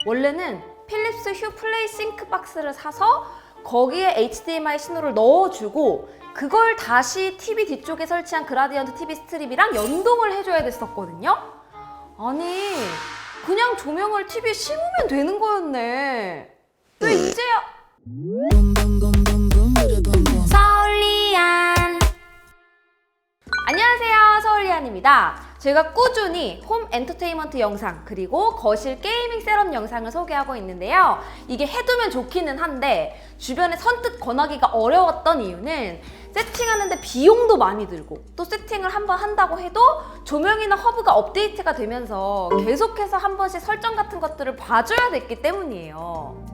원래는 필립스 휴 플레이 싱크 박스를 사서 거기에 HDMI 신호를 넣어주고 그걸 다시 TV 뒤쪽에 설치한 그라디언트 TV 스트립이랑 연동을 해줘야 됐었거든요. 아니, 그냥 조명을 TV에 심으면 되는 거였네. 왜 이제야? 서울리안. 안녕하세요, 서울리안입니다. 제가 꾸준히 홈 엔터테인먼트 영상 그리고 거실 게이밍 셋업 영상을 소개하고 있는데요. 이게 해두면 좋기는 한데 주변에 선뜻 권하기가 어려웠던 이유는 세팅하는데 비용도 많이 들고 또 세팅을 한번 한다고 해도 조명이나 허브가 업데이트가 되면서 계속해서 한 번씩 설정 같은 것들을 봐줘야 됐기 때문이에요.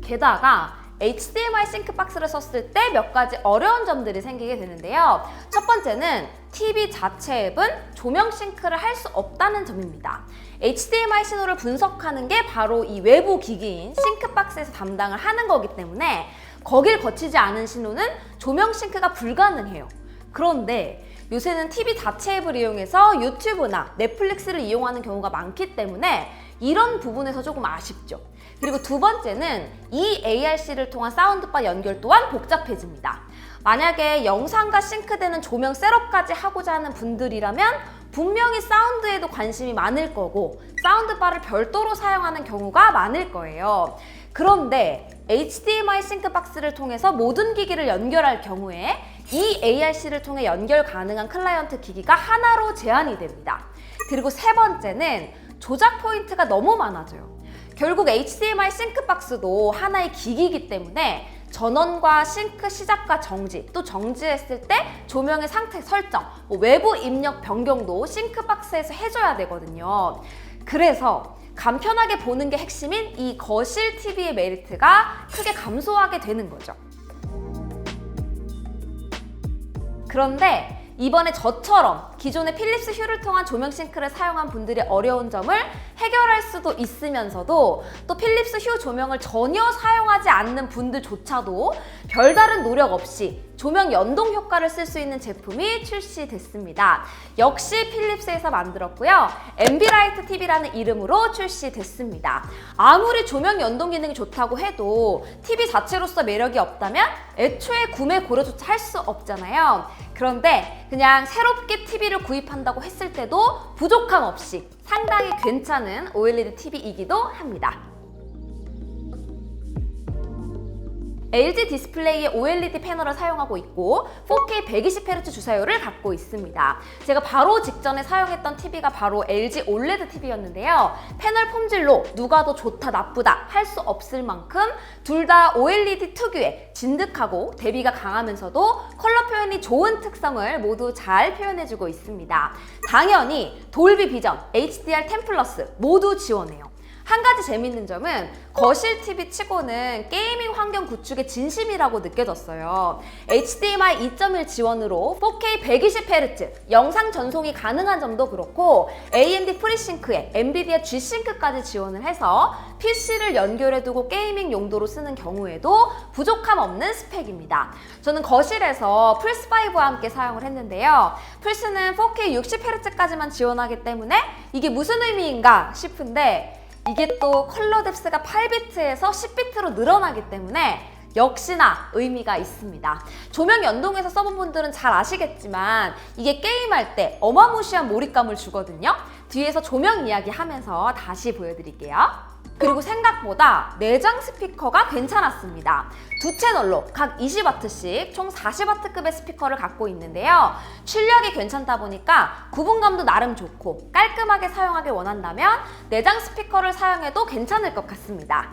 게다가 HDMI 싱크 박스를 썼을 때 몇 가지 어려운 점들이 생기게 되는데요. 첫 번째는 TV 자체 앱은 조명 싱크를 할 수 없다는 점입니다. HDMI 신호를 분석하는 게 바로 이 외부 기기인 싱크 박스에서 담당을 하는 거기 때문에 거길 거치지 않은 신호는 조명 싱크가 불가능해요. 그런데 요새는 TV 자체 앱을 이용해서 유튜브나 넷플릭스를 이용하는 경우가 많기 때문에 이런 부분에서 조금 아쉽죠. 그리고 두 번째는 이 ARC를 통한 사운드바 연결 또한 복잡해집니다. 만약에 영상과 싱크되는 조명 셋업까지 하고자 하는 분들이라면 분명히 사운드에도 관심이 많을 거고 사운드바를 별도로 사용하는 경우가 많을 거예요. 그런데 HDMI 싱크 박스를 통해서 모든 기기를 연결할 경우에 이 ARC를 통해 연결 가능한 클라이언트 기기가 하나로 제한이 됩니다. 그리고 세 번째는 조작 포인트가 너무 많아져요. 결국 HDMI 싱크 박스도 하나의 기기이기 때문에 전원과 싱크 시작과 정지, 또 정지했을 때 조명의 상태 설정, 외부 입력 변경도 싱크 박스에서 해줘야 되거든요. 그래서 간편하게 보는 게 핵심인 이 거실 TV의 메리트가 크게 감소하게 되는 거죠. 그런데 이번에 저처럼 기존의 필립스 휴를 통한 조명 싱크를 사용한 분들의 어려운 점을 해결할 수도 있으면서도 또 필립스 휴 조명을 전혀 사용하지 않는 분들조차도 별다른 노력 없이 조명 연동 효과를 쓸 수 있는 제품이 출시됐습니다. 역시 필립스에서 만들었고요. 앰비라이트 TV라는 이름으로 출시됐습니다. 아무리 조명 연동 기능이 좋다고 해도 TV 자체로서 매력이 없다면 애초에 구매 고려조차 할 수 없잖아요. 그런데 그냥 새롭게 TV를 구입한다고 했을 때도 부족함 없이 상당히 괜찮은 OLED TV이기도 합니다. LG 디스플레이의 OLED 패널을 사용하고 있고 4K 120Hz 주사율을 갖고 있습니다. 제가 바로 직전에 사용했던 TV가 바로 LG OLED TV였는데요. 패널 폼질로 누가 더 좋다 나쁘다 할 수 없을 만큼 둘 다 OLED 특유의 진득하고 대비가 강하면서도 컬러 표현이 좋은 특성을 모두 잘 표현해주고 있습니다. 당연히 돌비 비전, HDR10 플러스 모두 지원해요. 한 가지 재밌는 점은 거실 TV 치고는 게이밍 환경 구축의 진심이라고 느껴졌어요. HDMI 2.1 지원으로 4K 120Hz 영상 전송이 가능한 점도 그렇고 AMD FreeSync에 엔비디아 G-Sync까지 지원을 해서 PC를 연결해두고 게이밍 용도로 쓰는 경우에도 부족함 없는 스펙입니다. 저는 거실에서 플스5와 함께 사용을 했는데요. 플스는 4K 60Hz까지만 지원하기 때문에 이게 무슨 의미인가 싶은데 이게 또 컬러 뎁스가 8비트에서 10비트로 늘어나기 때문에 역시나 의미가 있습니다. 조명 연동해서 써본 분들은 잘 아시겠지만 이게 게임할 때 어마무시한 몰입감을 주거든요. 뒤에서 조명 이야기 하면서 다시 보여드릴게요. 그리고 생각보다 내장 스피커가 괜찮았습니다. 두 채널로 각 20W씩 총 40W급의 스피커를 갖고 있는데요. 출력이 괜찮다 보니까 구분감도 나름 좋고 깔끔하게 사용하길 원한다면 내장 스피커를 사용해도 괜찮을 것 같습니다.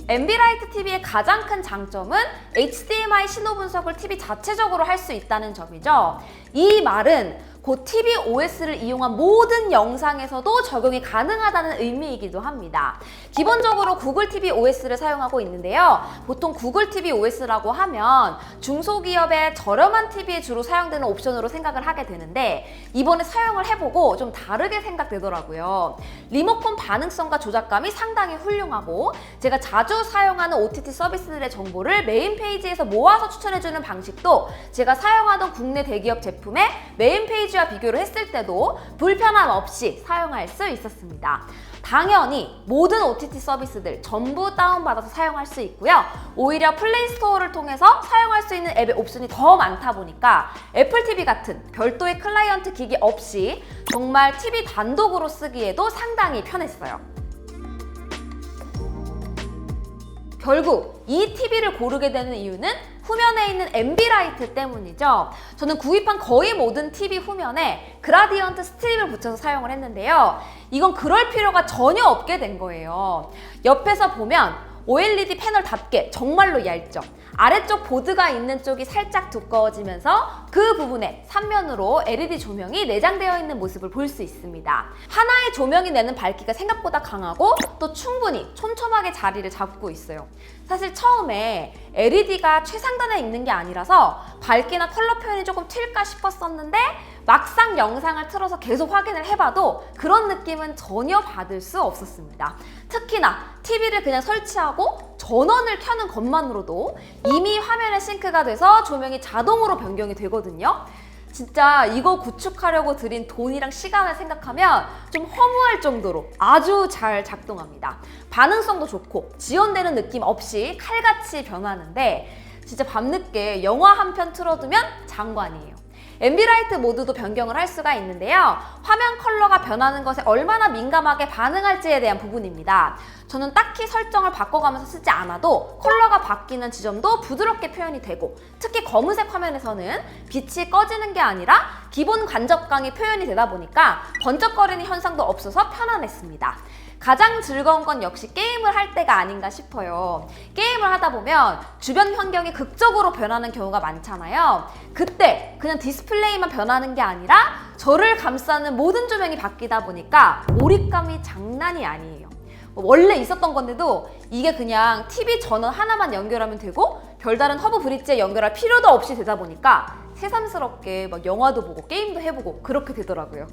앰비라이트 TV의 가장 큰 장점은 HDMI 신호 분석을 TV 자체적으로 할 수 있다는 점이죠. 이 말은 곧 TV OS를 이용한 모든 영상에서도 적용이 가능하다는 의미이기도 합니다. 기본적으로 구글 TV OS를 사용하고 있는데요. 보통 구글 TV OS라고 하면 중소기업의 저렴한 TV에 주로 사용되는 옵션으로 생각을 하게 되는데 이번에 사용을 해보고 좀 다르게 생각되더라고요. 리모컨 반응성과 조작감이 상당히 훌륭하고 제가 자주 사용하는 OTT 서비스들의 정보를 메인 페이지에서 모아서 추천해주는 방식도 제가 사용하던 국내 대기업 제품의 메인 페이지 OTT와 비교를 했을 때도 불편함 없이 사용할 수 있었습니다. 당연히 모든 OTT 서비스들 전부 다운받아서 사용할 수 있고요. 오히려 플레이 스토어를 통해서 사용할 수 있는 앱의 옵션이 더 많다 보니까 애플 TV 같은 별도의 클라이언트 기기 없이 정말 TV 단독으로 쓰기에도 상당히 편했어요. 결국 이 TV를 고르게 되는 이유는 후면에 있는 앰비라이트 때문이죠. 저는 구입한 거의 모든 TV 후면에 그라디언트 스트립을 붙여서 사용을 했는데요. 이건 그럴 필요가 전혀 없게 된 거예요. 옆에서 보면 OLED 패널답게 정말로 얇죠. 아래쪽 보드가 있는 쪽이 살짝 두꺼워지면서 그 부분에 3면으로 LED 조명이 내장되어 있는 모습을 볼 수 있습니다. 하나의 조명이 내는 밝기가 생각보다 강하고 또 충분히 촘촘하게 자리를 잡고 있어요. 사실 처음에 LED가 최상단에 있는 게 아니라서 밝기나 컬러 표현이 조금 튈까 싶었었는데 막상 영상을 틀어서 계속 확인을 해봐도 그런 느낌은 전혀 받을 수 없었습니다. 특히나 TV를 그냥 설치하고 전원을 켜는 것만으로도 이미 화면에 싱크가 돼서 조명이 자동으로 변경이 되거든요. 진짜 이거 구축하려고 들인 돈이랑 시간을 생각하면 좀 허무할 정도로 아주 잘 작동합니다. 반응성도 좋고 지연되는 느낌 없이 칼같이 변하는데 진짜 밤늦게 영화 한 편 틀어두면 장관이에요. 앰비라이트 모드도 변경을 할 수가 있는데요. 화면 컬러가 변하는 것에 얼마나 민감하게 반응할지에 대한 부분입니다. 저는 딱히 설정을 바꿔가면서 쓰지 않아도 컬러가 바뀌는 지점도 부드럽게 표현이 되고 특히 검은색 화면에서는 빛이 꺼지는 게 아니라 기본 간접광이 표현이 되다 보니까 번쩍거리는 현상도 없어서 편안했습니다. 가장 즐거운 건 역시 게임을 할 때가 아닌가 싶어요. 게임을 하다 보면 주변 환경이 극적으로 변하는 경우가 많잖아요. 그때 그냥 디스플레이만 변하는 게 아니라 저를 감싸는 모든 조명이 바뀌다 보니까 몰입감이 장난이 아니에요. 원래 있었던 건데도 이게 그냥 TV 전원 하나만 연결하면 되고 별다른 허브 브릿지에 연결할 필요도 없이 되다 보니까 새삼스럽게 막 영화도 보고 게임도 해보고 그렇게 되더라고요.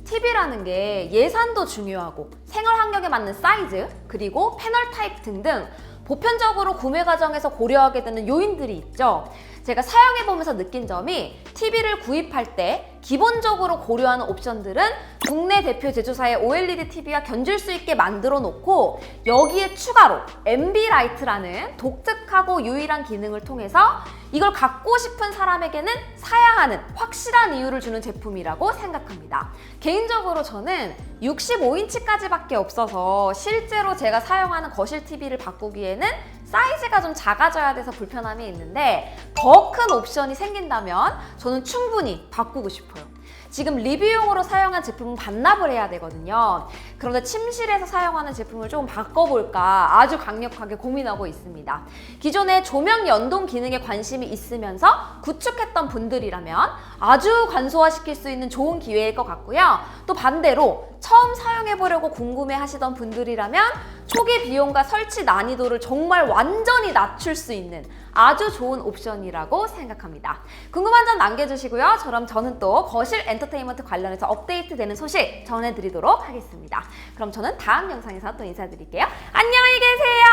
TV라는 게 예산도 중요하고 생활 환경에 맞는 사이즈, 그리고 패널 타입 등등 보편적으로 구매 과정에서 고려하게 되는 요인들이 있죠. 제가 사용해보면서 느낀 점이 TV를 구입할 때 기본적으로 고려하는 옵션들은 국내 대표 제조사의 OLED TV와 견줄 수 있게 만들어 놓고 여기에 추가로 앰비라이트라는 독특하고 유일한 기능을 통해서 이걸 갖고 싶은 사람에게는 사야 하는 확실한 이유를 주는 제품이라고 생각합니다. 개인적으로 저는 65인치까지밖에 없어서 실제로 제가 사용하는 거실 TV를 바꾸기에는 사이즈가 좀 작아져야 돼서 불편함이 있는데 더 큰 옵션이 생긴다면 저는 충분히 바꾸고 싶어요. 지금 리뷰용으로 사용한 제품은 반납을 해야 되거든요. 그런데 침실에서 사용하는 제품을 조금 바꿔볼까 아주 강력하게 고민하고 있습니다. 기존에 조명 연동 기능에 관심이 있으면서 구축했던 분들이라면 아주 간소화시킬 수 있는 좋은 기회일 것 같고요. 또 반대로 처음 사용해보려고 궁금해하시던 분들이라면 초기 비용과 설치 난이도를 정말 완전히 낮출 수 있는 아주 좋은 옵션이라고 생각합니다. 궁금한 점 남겨주시고요. 저는 또 거실 엔터테인먼트 관련해서 업데이트되는 소식 전해드리도록 하겠습니다. 그럼 저는 다음 영상에서 또 인사드릴게요. 안녕히 계세요.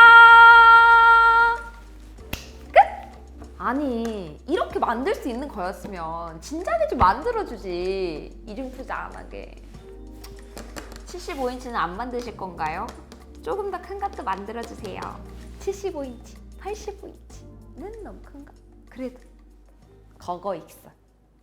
끝! 아니 이렇게 만들 수 있는 거였으면 진작에 좀 만들어주지. 이중투자 안 하게. 75인치는 안 만드실 건가요? 조금 더 큰 것도 만들어주세요. 75인치, 85인치는 너무 큰가? 그래도 거거 익선.